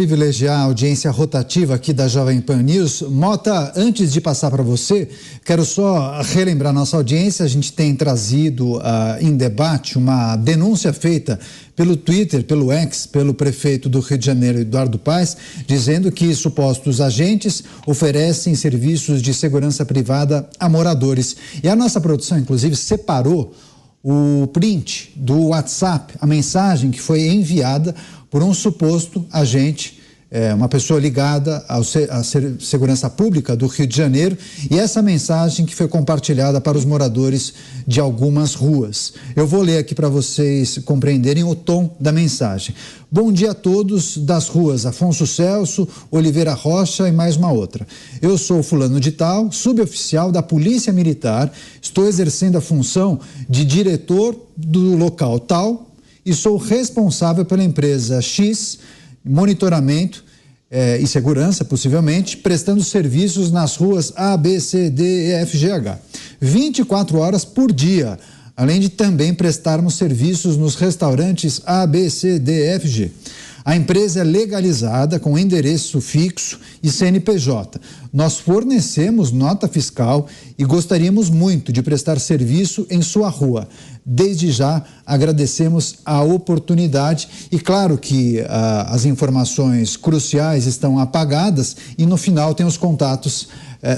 Privilegiar a audiência rotativa aqui da Jovem Pan News. Mota, antes de passar para você, quero só relembrar nossa audiência. A gente tem trazido em debate uma denúncia feita pelo Twitter, pelo X, pelo prefeito do Rio de Janeiro, Eduardo Paes, dizendo que supostos agentes oferecem serviços de segurança privada a moradores. E a nossa produção, inclusive, separou o print do WhatsApp, a mensagem que foi enviada por um suposto agente, uma pessoa ligada à segurança pública do Rio de Janeiro, e essa mensagem que foi compartilhada para os moradores de algumas ruas. Eu vou ler aqui para vocês compreenderem o tom da mensagem. Bom dia a todos das ruas Afonso Celso, Oliveira Rocha e mais uma outra. Eu sou fulano de tal, suboficial da Polícia Militar, estou exercendo a função de diretor do local tal e sou responsável pela empresa X, monitoramento e segurança, possivelmente, prestando serviços nas ruas A, B, C, D, E, F, G, H. 24 horas por dia, além de também prestarmos serviços nos restaurantes A, B, C, D, E, F, G. A empresa é legalizada com endereço fixo e CNPJ. Nós fornecemos nota fiscal e gostaríamos muito de prestar serviço em sua rua. Desde já agradecemos a oportunidade e claro que as informações cruciais estão apagadas e no final tem os contatos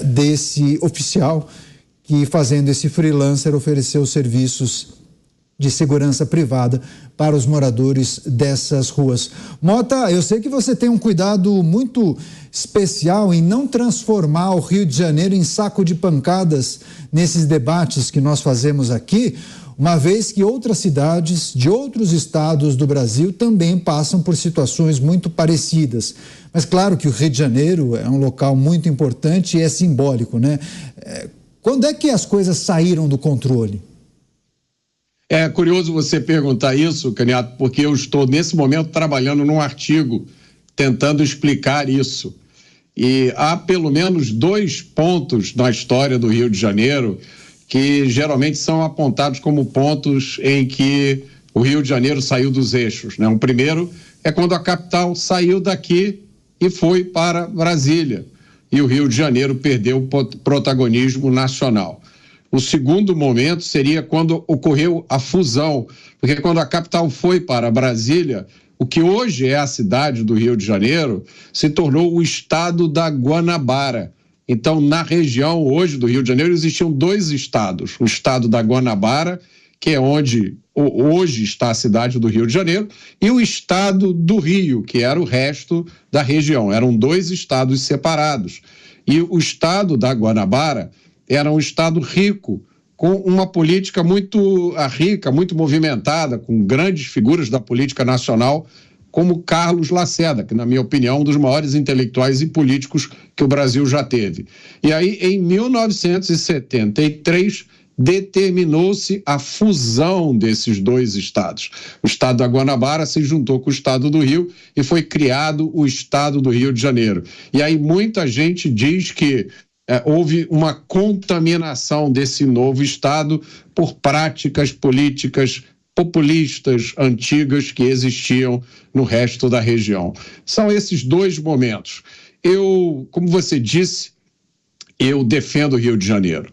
desse oficial que, fazendo esse freelancer, ofereceu serviços de segurança privada para os moradores dessas ruas. Mota, eu sei que você tem um cuidado muito especial em não transformar o Rio de Janeiro em saco de pancadas nesses debates que nós fazemos aqui, uma vez que outras cidades de outros estados do Brasil também passam por situações muito parecidas. Mas claro que o Rio de Janeiro é um local muito importante e é simbólico, né? Quando é que as coisas saíram do controle? É curioso você perguntar isso, Caniato, porque eu estou, nesse momento, trabalhando num artigo tentando explicar isso. E há pelo menos 2 pontos na história do Rio de Janeiro que geralmente são apontados como pontos em que o Rio de Janeiro saiu dos eixos, né? O primeiro é quando a capital saiu daqui e foi para Brasília, e o Rio de Janeiro perdeu o protagonismo nacional. O segundo momento seria quando ocorreu a fusão, porque quando a capital foi para Brasília, o que hoje é a cidade do Rio de Janeiro se tornou o estado da Guanabara. Então, na região hoje do Rio de Janeiro existiam 2 estados, o estado da Guanabara, que é onde hoje está a cidade do Rio de Janeiro, e o estado do Rio, que era o resto da região. Eram 2 estados separados. E o estado da Guanabara era um estado rico, com uma política muito rica, muito movimentada, com grandes figuras da política nacional, como Carlos Lacerda, que, na minha opinião, é um dos maiores intelectuais e políticos que o Brasil já teve. E aí, em 1973, determinou-se a fusão desses 2 estados. O estado da Guanabara se juntou com o estado do Rio e foi criado o estado do Rio de Janeiro. E aí muita gente diz que houve uma contaminação desse novo estado por práticas políticas populistas antigas que existiam no resto da região. São esses 2 momentos. Eu, como você disse, eu defendo o Rio de Janeiro.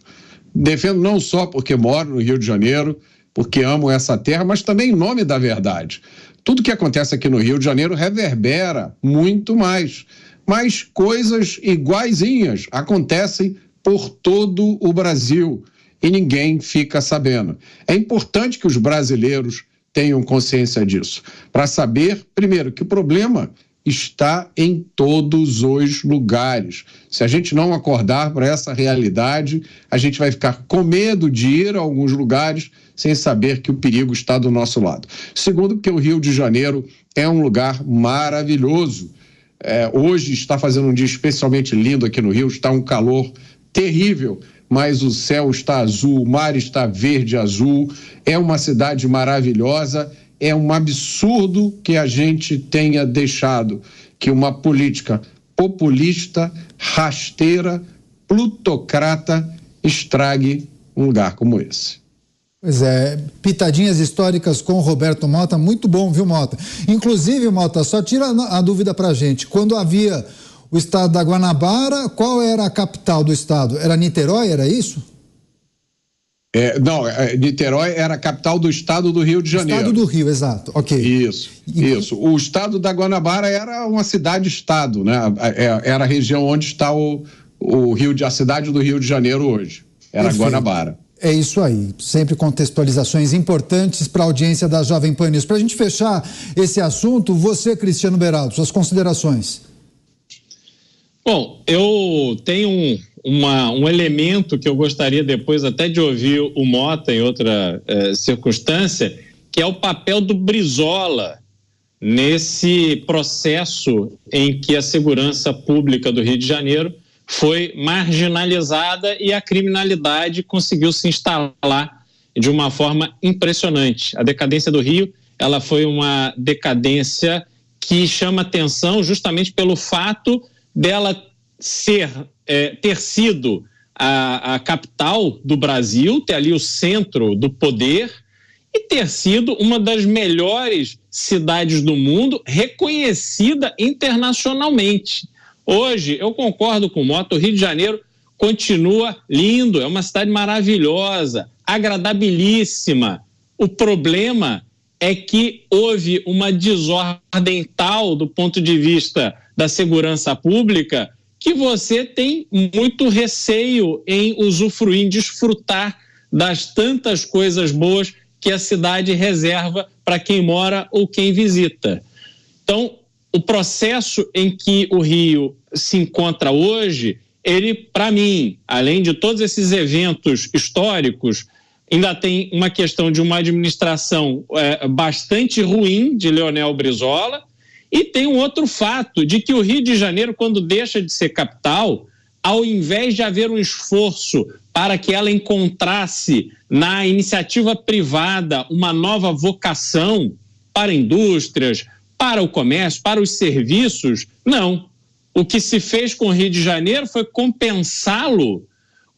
Defendo não só porque moro no Rio de Janeiro, porque amo essa terra, mas também em nome da verdade. Tudo que acontece aqui no Rio de Janeiro reverbera muito mais. Mas coisas iguaizinhas acontecem por todo o Brasil e ninguém fica sabendo. É importante que os brasileiros tenham consciência disso, para saber, primeiro, que o problema está em todos os lugares. Se a gente não acordar para essa realidade, a gente vai ficar com medo de ir a alguns lugares sem saber que o perigo está do nosso lado. Segundo, que o Rio de Janeiro é um lugar maravilhoso. Hoje está fazendo um dia especialmente lindo aqui no Rio, está um calor terrível, mas o céu está azul, o mar está verde azul, é uma cidade maravilhosa. É um absurdo que a gente tenha deixado que uma política populista, rasteira, plutocrata estrague um lugar como esse. Pois é, pitadinhas históricas com Roberto Mota, muito bom, viu, Mota? Inclusive, Mota, só tira a dúvida pra gente, quando havia o estado da Guanabara, qual era a capital do estado? Era Niterói, era isso? Não, Niterói era a capital do estado do Rio de Janeiro. Estado do Rio, exato, ok. Isso. O estado da Guanabara era uma cidade-estado, né? Era a região onde está a cidade do Rio de Janeiro hoje. Era Perfeito. Guanabara. É isso aí, sempre contextualizações importantes para a audiência da Jovem Pan News. Para a gente fechar esse assunto, você, Cristiano Beraldo, suas considerações. Bom, eu tenho um elemento que eu gostaria depois até de ouvir o Mota em outra circunstância, que é o papel do Brizola nesse processo em que a segurança pública do Rio de Janeiro foi marginalizada e a criminalidade conseguiu se instalar de uma forma impressionante. A decadência do Rio, ela foi uma decadência que chama atenção justamente pelo fato dela ter sido a capital do Brasil, ter ali o centro do poder e ter sido uma das melhores cidades do mundo, reconhecida internacionalmente. Hoje, eu concordo com o Mota, o Rio de Janeiro continua lindo, é uma cidade maravilhosa, agradabilíssima. O problema é que houve uma desordem tal do ponto de vista da segurança pública que você tem muito receio em usufruir, em desfrutar das tantas coisas boas que a cidade reserva para quem mora ou quem visita. Então, o processo em que o Rio se encontra hoje, ele, para mim, além de todos esses eventos históricos, ainda tem uma questão de uma administração bastante ruim de Leonel Brizola, e tem um outro fato, de que o Rio de Janeiro, quando deixa de ser capital, ao invés de haver um esforço para que ela encontrasse na iniciativa privada uma nova vocação para indústrias, para o comércio, para os serviços, não. O que se fez com o Rio de Janeiro foi compensá-lo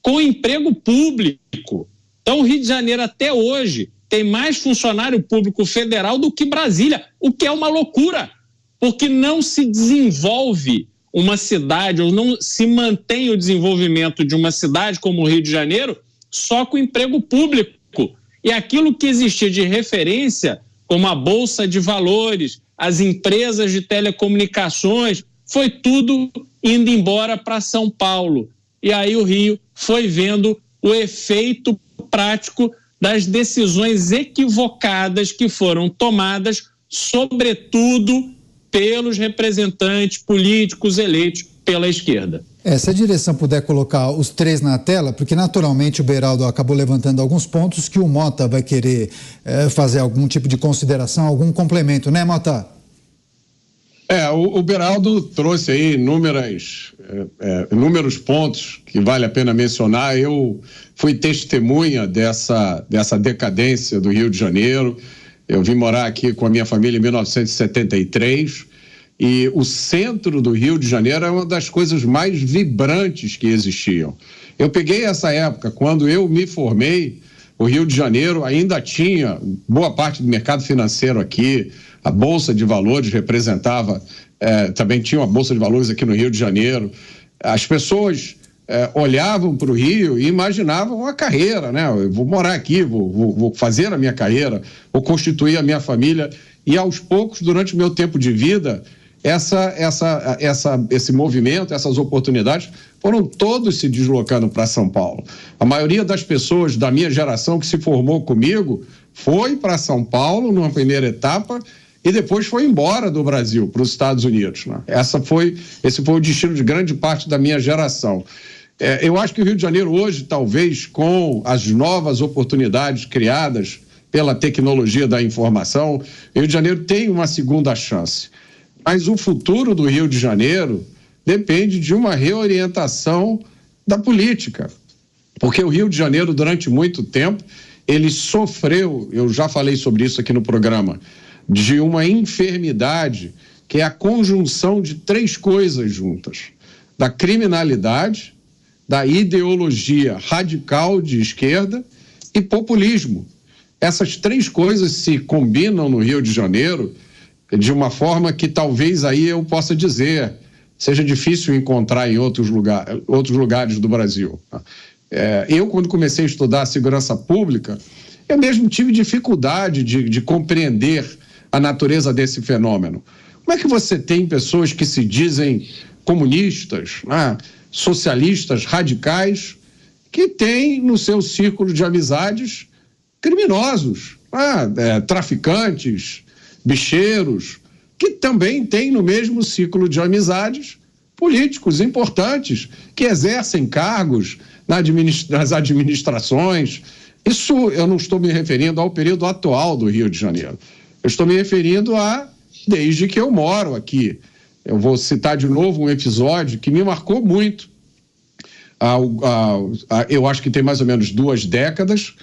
com emprego público. Então, o Rio de Janeiro, até hoje, tem mais funcionário público federal do que Brasília, o que é uma loucura, porque não se desenvolve uma cidade, ou não se mantém o desenvolvimento de uma cidade como o Rio de Janeiro só com emprego público. E aquilo que existia de referência, como a Bolsa de Valores, as empresas de telecomunicações, foi tudo indo embora para São Paulo. E aí o Rio foi vendo o efeito prático das decisões equivocadas que foram tomadas, sobretudo pelos representantes políticos eleitos pela esquerda. Se a direção puder colocar os três na tela, porque naturalmente o Beraldo acabou levantando alguns pontos que o Mota vai querer fazer algum tipo de consideração, algum complemento, né, Mota? O Beraldo trouxe aí inúmeros pontos que vale a pena mencionar. Eu fui testemunha dessa decadência do Rio de Janeiro. Eu vim morar aqui com a minha família em 1973 e o centro do Rio de Janeiro é uma das coisas mais vibrantes que existiam. Eu peguei essa época, quando eu me formei, o Rio de Janeiro ainda tinha boa parte do mercado financeiro aqui, a Bolsa de Valores representava, também tinha uma Bolsa de Valores aqui no Rio de Janeiro. As pessoas olhavam para o Rio e imaginavam uma carreira, né? Eu vou morar aqui, vou fazer a minha carreira, vou constituir a minha família. E aos poucos, durante o meu tempo de vida, esse movimento, essas oportunidades foram todos se deslocando para São Paulo. A maioria das pessoas da minha geração que se formou comigo foi para São Paulo numa primeira etapa e depois foi embora do Brasil para os Estados Unidos, né? Esse foi o destino de grande parte da minha geração. Eu acho que o Rio de Janeiro hoje, talvez com as novas oportunidades criadas pela tecnologia da informação, o Rio de Janeiro tem uma segunda chance. Mas o futuro do Rio de Janeiro depende de uma reorientação da política. Porque o Rio de Janeiro, durante muito tempo, ele sofreu, eu já falei sobre isso aqui no programa, de uma enfermidade que é a conjunção de três coisas juntas: da criminalidade, da ideologia radical de esquerda e populismo. Essas três coisas se combinam no Rio de Janeiro de uma forma que talvez aí eu possa dizer seja difícil encontrar em outros lugares do Brasil. Eu, quando comecei a estudar segurança pública, eu mesmo tive dificuldade de compreender a natureza desse fenômeno. Como é que você tem pessoas que se dizem comunistas, socialistas, radicais, que têm no seu círculo de amizades criminosos, traficantes, bicheiros, que também têm no mesmo ciclo de amizades políticos importantes, que exercem cargos nas administrações. Isso eu não estou me referindo ao período atual do Rio de Janeiro. Eu estou me referindo desde que eu moro aqui. Eu vou citar de novo um episódio que me marcou muito. Eu acho que tem mais ou menos 2 décadas,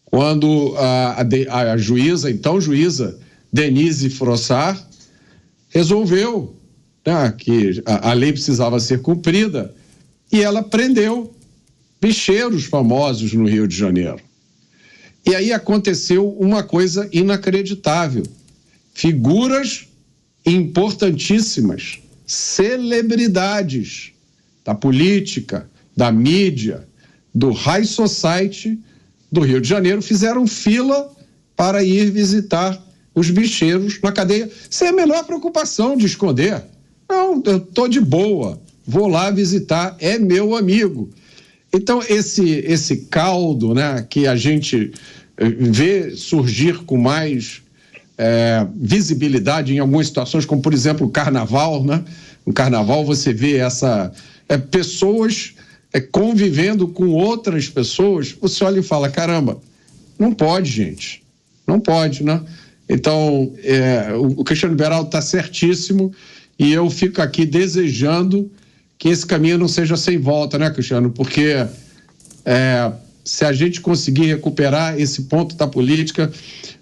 quando a juíza, então juíza Denise Frossard, resolveu que a lei precisava ser cumprida e ela prendeu bicheiros famosos no Rio de Janeiro. E aí aconteceu uma coisa inacreditável. Figuras importantíssimas, celebridades da política, da mídia, do high society do Rio de Janeiro fizeram fila para ir visitar os bicheiros na cadeia, sem a menor preocupação de esconder. Não, eu estou de boa, vou lá visitar, é meu amigo. Então, esse caldo, que a gente vê surgir com mais visibilidade em algumas situações, como, por exemplo, o carnaval, No carnaval você vê pessoas convivendo com outras pessoas, você olha e fala, caramba, não pode, gente, não pode, Então, o Cristiano Beraldo está certíssimo e eu fico aqui desejando que esse caminho não seja sem volta, Cristiano? Porque se a gente conseguir recuperar esse ponto da política,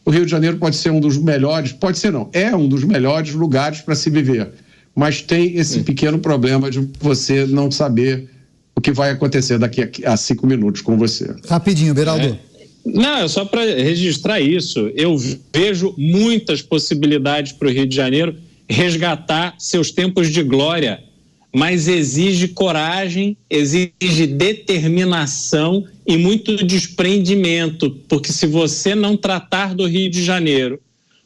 o Rio de Janeiro pode ser um dos melhores, pode ser não, é um dos melhores lugares para se viver, mas tem esse pequeno problema de você não saber o que vai acontecer daqui a 5 minutos com você. Rapidinho, Beraldo. Não, é só para registrar isso. Eu vejo muitas possibilidades para o Rio de Janeiro resgatar seus tempos de glória, mas exige coragem, exige determinação e muito desprendimento, porque se você não tratar do Rio de Janeiro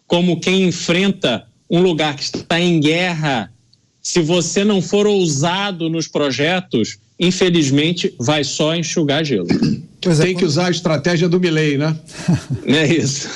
como quem enfrenta um lugar que está em guerra, se você não for ousado nos projetos, infelizmente vai só enxugar gelo. Tem que usar a estratégia do Milei, É isso.